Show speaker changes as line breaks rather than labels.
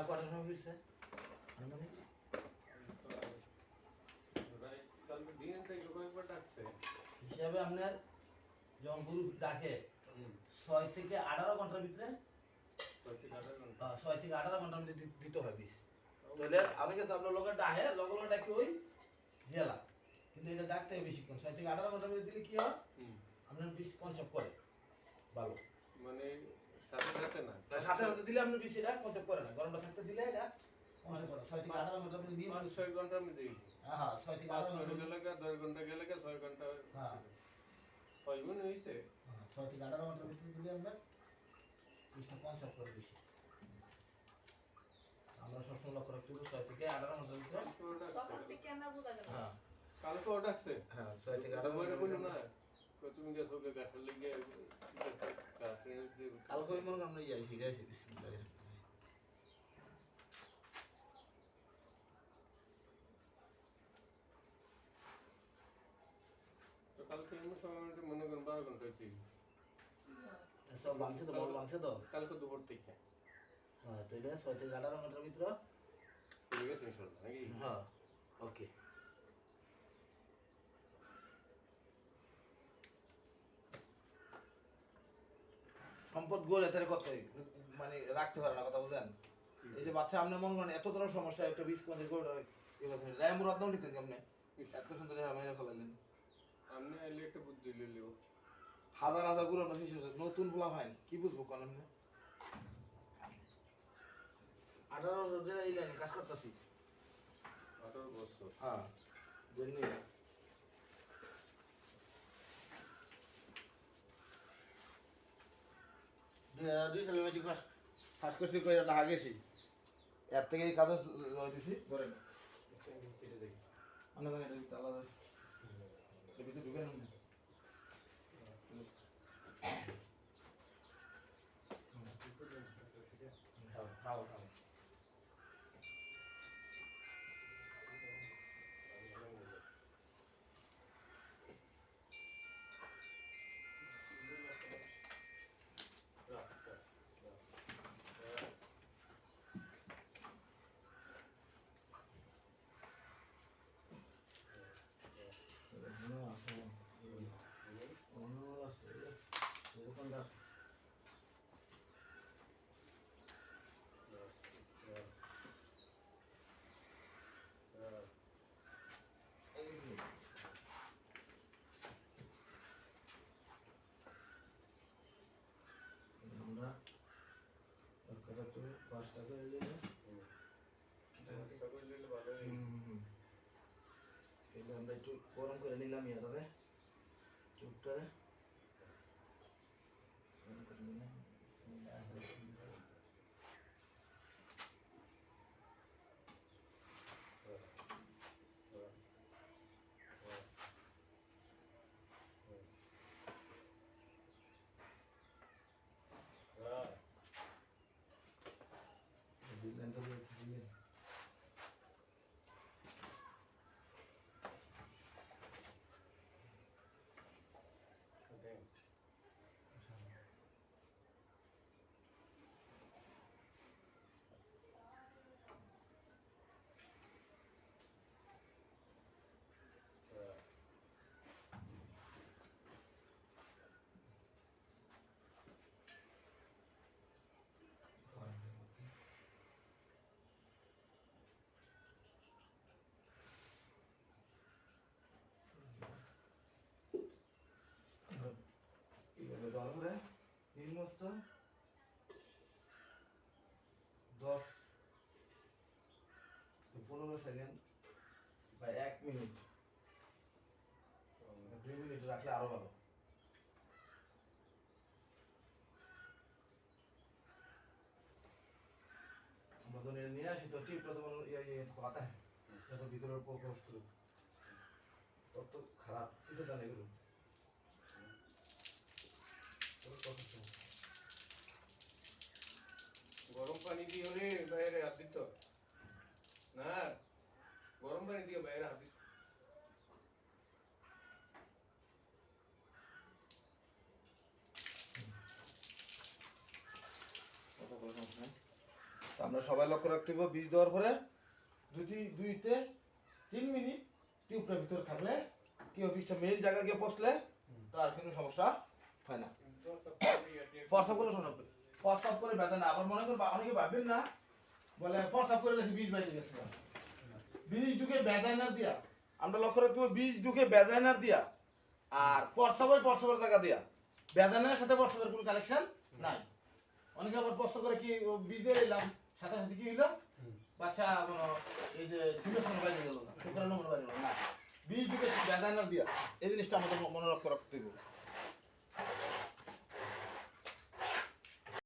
কটার সময় ফিরছে মানে হিসাবে আপনার যখন গরু ডাকে 6 থেকে 18 ঘন্টার ভিতরে 6 থেকে 18 ঘন্টার মধ্যে দিতে হয় বিষ। তাহলে অনেকে তো আপনার লোকের ডাহে লগে ডাকি ওই জেলা, কিন্তু এটা ডাকতে হবে বেশিক্ষণ। 6 থেকে 18 ঘন্টার মধ্যে দিলে কি হয় আপনার বিষ কনসেপ্ট করে ভালো, মানে সাথে সাথে না, সাথে সাথে দিলে আপনার বিষ এটা কনসেপ্ট করে না, গরমটা থাকতে দিলে এটা কনসেপ্ট করে। 6 থেকে 18 ঘন্টার মধ্যে নিয়ে 5-6 ঘন্টার মধ্যে হ্যাঁ 6 থেকে 18 ঘন্টা গেলে 10 ঘন্টা গেলে 6 ঘন্টা হ্যাঁ 6 গুণ হইছে। 6 থেকে 18 ঘন্টার ভিতরে দিলে আমরা বিষটা কনসেপ্ট করে বেশি। আমরা সবসময় লক্ষ্য রাখতে হবে 6 থেকে 18 ঘন্টার ভিতরে। তখন থেকে না বোঝা গেল হ্যাঁ কালকে ওটা আছে হ্যাঁ 6 থেকে 18 ঘন্টা বলি না তুমি যে সবে দেখার লাগি কালকে ওই মনে আমরা যাই ফিরে আসি বিসমিল্লাহির রহমানির রহিম। তো কালকে এমন সময় মনে করেন 12 ঘন্টা হয়েছে সব বাংছে তো বল বাংছে তো কালকে দুপুর থেকে হ্যাঁ তো এটা 6 থেকে 18 ঘন্টার ভিতরে ঠিক আছে ইনশাআল্লাহ নাকি হ্যাঁ ওকে। সম্পদ গড়ে তার কত মানে রাখতে পারে না, কথা বুঝেন? এই যে বাচ্চা আপনি মনে করেন এত ধরনের সমস্যা একটা বিষ কোণে গড়ে রায়মুর রত্ন নিতেন আপনি এত সুন্দর মেরে ফেলালেন। আপনি এলে একটা বুদ্ধি লইলেও হাজার হাজার পুরনো শিশু নতুন পোলা ভাই কি বুঝবো কোন আপনি 18 বছর এই লাইনে কাজ করতেছি 18 বছর হ্যাঁ জন্য দুই সালে ম্যাজিক ফার্স্ট কোর্সে করে একটা আগেছি এর থেকে এই কাজও দিছি ধরেন কেটে দেখি অন্য জায়গায় এটা আলাদা এর ভিতরে ঢুকে নেন খাও খাও খাও আমরা 5 টাকা আমরা একটু গরম করে নিলাম ইয়াটাতে চুপটারে গরম করে নিলাম। এইভাবে দেওয়ার পরে নির্মস্ত 10-15 সেকেন্ড বা 1 মিনিট 2 মিনিট রাখলে আরো ভালো। আমরা তো নিয়ে আসি তো চিপটা তোমার কথা যত ভিতরের প্রকাশ করুক তত খারাপ কিছু জানে করুন গরম পানি দিয়ে রে বাইরে হাত দিত না, গরম পানি দিয়ে বাইরে হাত দিত আমরা সবাই লক্ষ্য রাখতে হবে বীজ দেওয়ার পরে 2-3 মিনিট টিউবটার ভিতরে থাকলে কি হবে, বীজটা মেইন জায়গায় গিয়ে পৌঁছলে তার কোনো সমস্যা হয় না। প্রস্রাব করলে শোনো, প্রস্রাব করে ব্যথা না। আবার মনে করো অনেকে ভাববেন না বলে প্রস্রাব করে বীজ বাইরে গেছে। বীজ ঢুকে ভ্যাজাইনার দিয়া, আমরা লক্ষ্য রাখতে হবে বীজ ঢুকে ভ্যাজাইনার দিয়া আর প্রস্রাবের জায়গা দিয়া। ভ্যাজাইনার সাথে প্রস্রাবের কোনো কালেকশন নাই। অনেকে আবার প্রস্রাব করে কি বীজ দিয়ে এলাম সাথে সাথে কি হইলো, বাচ্চা এই যে সিমেন্ট বাইরে গেল না, শুক্রাণু বাইরে গেল না। বীজ ঢুকে ভ্যাজাইনার দিয়া, এই জিনিসটা আমাদের মনে রাখতে হবে।